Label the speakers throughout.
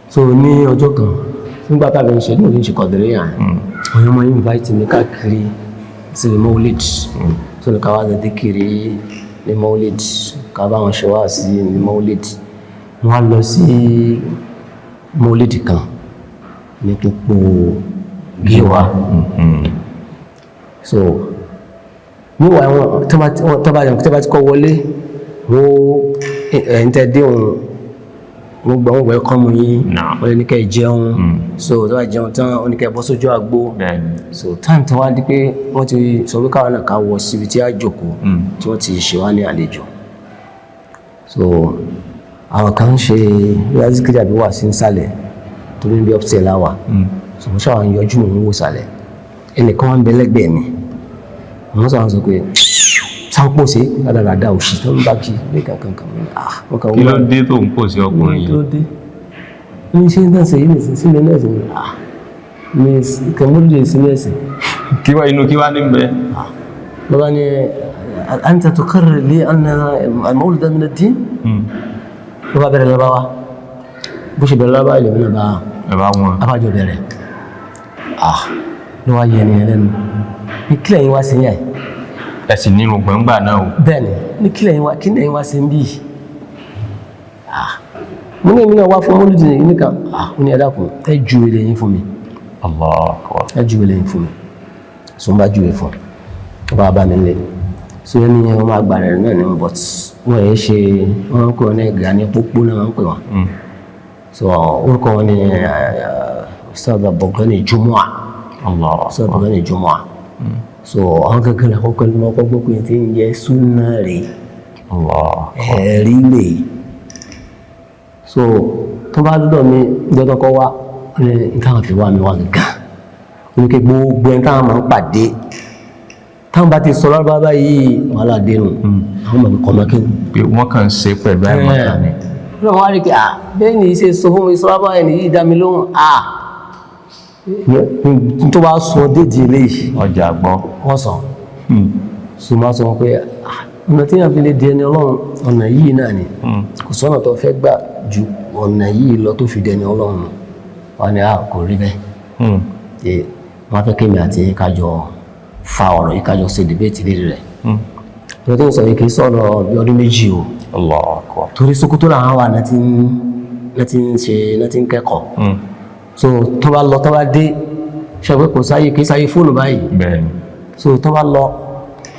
Speaker 1: so ní ọjọ́ kan nígbà tá a lọ ń ṣe ní òní ṣe kọ̀dẹ̀rẹ́ yàn àwọn ọmọ invite mi káàkiri sí Maulid so ní ká wá zikiri ní Maulid ká bá wọn ṣe wá sí ní Maulid wọ́n á lọ sí Maulid kan ní Pópó Gíwá so níwà wọn tó bá ti kọ́ wọlé wọ́n ń tẹ́ dé òun wọ́n gbọ́ wọ́n welcome yín wọ́n lè ní kẹ́ jẹun so tó bá jẹun tán wọ́n ní kẹ́ bọ́ sójú àgbo so time tí wọ́n á di pé wọ́n ti sọ pé káwọn náà ká wọ síbi tí a jókòó tí wọ́n ti ṣe wá ní àlejò so àwọn kan ń ṣe rásíkìjà bí wà sí nsàlẹ̀ tó ní bí upstairs láwà so wọ́n ṣàwọn yọjú mọ̀ ń wò sàlẹ̀ ẹnìkan wá ń bẹ lẹ́gbẹ̀ẹ́ mi wọ́n sọ pé sáńpọ̀ sí dáadáa òṣì tó ń bá kí ní kankan
Speaker 2: kí ló dé tó ń pò sí ọkùnrin yìí
Speaker 1: kí ló dé ní ṣe ń dáṣe yìí nìsín sílẹ̀ náà sí ní kẹmọ́lùdé sí mẹ́sìn
Speaker 2: kí wá inú kí wá ní bẹ́
Speaker 1: lọ́wọ́ ni anta tuqarrir li anna al-mawlid min ad-din ló bá bẹ̀rẹ̀ lọ́wọ́ bó ṣe bẹ̀rẹ̀ lọ́wọ́ ilẹ̀ mìíràn bá wọn abájọ bẹ̀rẹ̀ ló wá yẹ ni ẹlẹ́nu ní kílẹ̀ yín wá sí yẹn
Speaker 2: ẹ̀sìn nínú gbọ̀ngbà náà o.
Speaker 1: bẹ́ẹ̀ni ní kílẹ̀ yín wá sí ń bí mo ní ìmìnà wá fún Maulid nìkan ó ní ẹ̀dàkùn ẹ ju ilé yín fún mi ẹ ju ilé yín fún mi so ń bá ju ilé fún ọ bá mi lé so yẹn ní ọmọ àgbà rẹ̀ náà ní but wọ́n yẹn ṣe wọ́n ń pè wọ́n ní ẹ̀gá ní pópó náà wọ́n ń pè wọ́n so orúkọ wọn ní Ustaz Abdulgani Jumu'a Ustaz Abdulgani Jumu'a so àwọn kankan àkọ́kọ́ ní wọ́n kọ́gbọ́ pé tí ń yẹ súnà rẹ̀ ẹ̀rí lè so tó bá dúdọ̀ mi gbọ́dọ̀ kọ́ wá ní ìtàwọn fi wá mi wá gàgà oníkẹ́ gbogbo ẹni táwọn máa ń pàdé táwọn bá ti sọ lọ́rọ̀ bá yìí wàhálà dénú àwọn mọ̀ kọ́ mọ́kẹ́
Speaker 2: pé wọ́n kàn ń ṣe pẹ̀lú àìmọ̀ta ni
Speaker 1: lọ́wọ́ wá rí pé bẹ́ẹ̀ ni ṣe sọ fún mi sọ bá ẹni yìí dá mi lóhùn tó bá sọ dédìí eléyìí
Speaker 2: ọjà gbọ́
Speaker 1: wọ́n sọ so máa sọ pé ọ̀nà tí yàn fi lè di ẹni Ọlọ́run ọ̀nà yìí náà ni kò sọ́nà tó fẹ́ gbà ju ọ̀nà yìí lọ tó fi dẹni Ọlọ́run wọn ni kò rí bẹ́ẹ̀ wọ́n fẹ́ kémi àti kájọ fa ọ̀rọ̀ yìí kájọ ṣe dìbẹ́tì lérí rẹ̀ tó tó ń sọ yìí kì í sọ̀rọ̀ bí ọdún méjì o torí Sókótó làwọn wà náà ti ń kẹ́kọ̀ọ́ so tó bá lọ tó bá dé ṣe pé kò sáyé kì í sáyé fóònù báyìí so tó bá lọ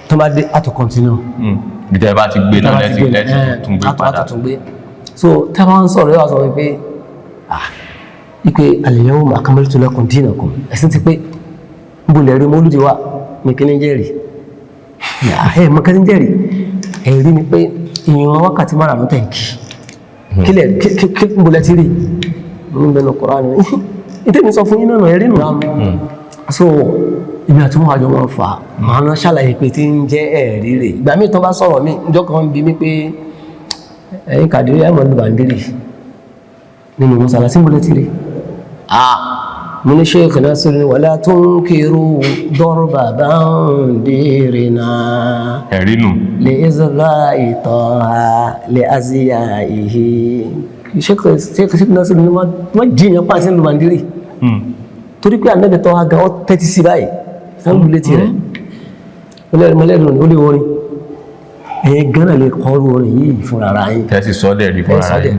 Speaker 1: tó bá dé àtò continue
Speaker 2: bìtẹ́ bá ti gbé náà lẹ́tì tún gbé padà
Speaker 1: so tá a bá ń sọ̀rọ̀ yóò sọ wípé ipe al-yawma akmaltu lakum dinakum ẹ̀sìn ti pé bólẹ̀ rí Maulid wà ní kí ní jẹ́rì mọ́ kí ní jẹ́rì ẹ̀rí ni pé ìyìnwọ̀n wákàtí márùn-ún tẹ̀kì kí bólẹ̀ ti rí ní bẹnu Kùránì ìtẹ́mi sọ fún yín náà ẹ̀rí nù so ibi àti wọ́n àjọ wọn fà máa ná ṣàlàyé pé tí ń jẹ́ ẹ̀rí rẹ̀ ìgbà míì tán bá sọ̀rọ̀ mí ìjọ kan bí mi pé ẹ̀yin Kàdírí ẹ̀mọ́ ló bàndírì nínú mọ́sálásí ń bọ́lẹ̀ tìrì mo ní Sheikh Nasir ni wala tunkiru darba bandirina
Speaker 2: ẹ̀rí nù
Speaker 1: li izla'i taha li aziyaihi Sheikh Nasir ni wọ́n jìyàn pàṣẹ ló bàndírì torí pé Ànábì tó wá gan ọ́ tẹ́tí sí báyìí sáńlù létí rẹ̀ mọ́lẹ́rìn ó lé orin ẹ̀yẹ gánà lè kọrù orin yìí fún ara yìí
Speaker 2: tẹ́sí sọ́dẹ̀ rí fún ara yìí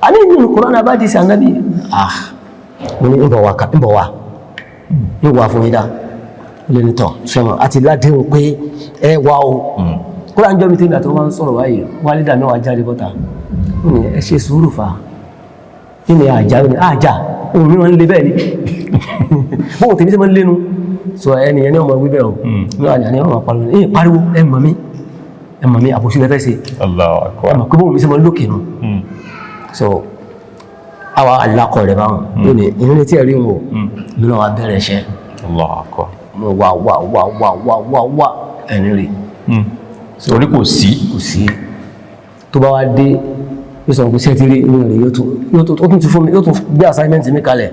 Speaker 1: a ní nínú Kùránì bá dì sí Ànábì mo ní ìbọ̀wà fún ìdá lẹ́nitọ̀ ṣẹ́mọ̀ àti ládéhùn pé ẹ wà ó kúrò àjọ mi tẹ́gbà tó wá ń sọ̀rọ̀ wáyé wà lídà náà wà jáde bọ́ta ẹ ṣe sùúrù fa kí ni àjà ohun mi wọ́n ń lé bẹ́ẹ̀ ni bóhùn tèmi tí wọ́n lénu sọ ẹniyàn ní ọmọ wíbẹ̀ ọ̀ ní àjà ní ọmọ pariwo ẹ mọ̀ mí àbòsí lẹ́fẹ́ sí ẹmọ̀ pé bóhùn mi sí mọ́ lókè nù so àwa alákọ̀ rẹ̀ báwọn lónìí ìrìnlẹ̀ tí ẹ̀rí wọn lónà wa bẹ̀rẹ̀ ṣẹ́ wà ẹni rí
Speaker 2: torí kò sí
Speaker 1: tó bá wá dé yóò sọ pé sẹ́tìrí inú rẹ̀ yóò tún ti fún mi yóò tún gbé assignment mi kalẹ̀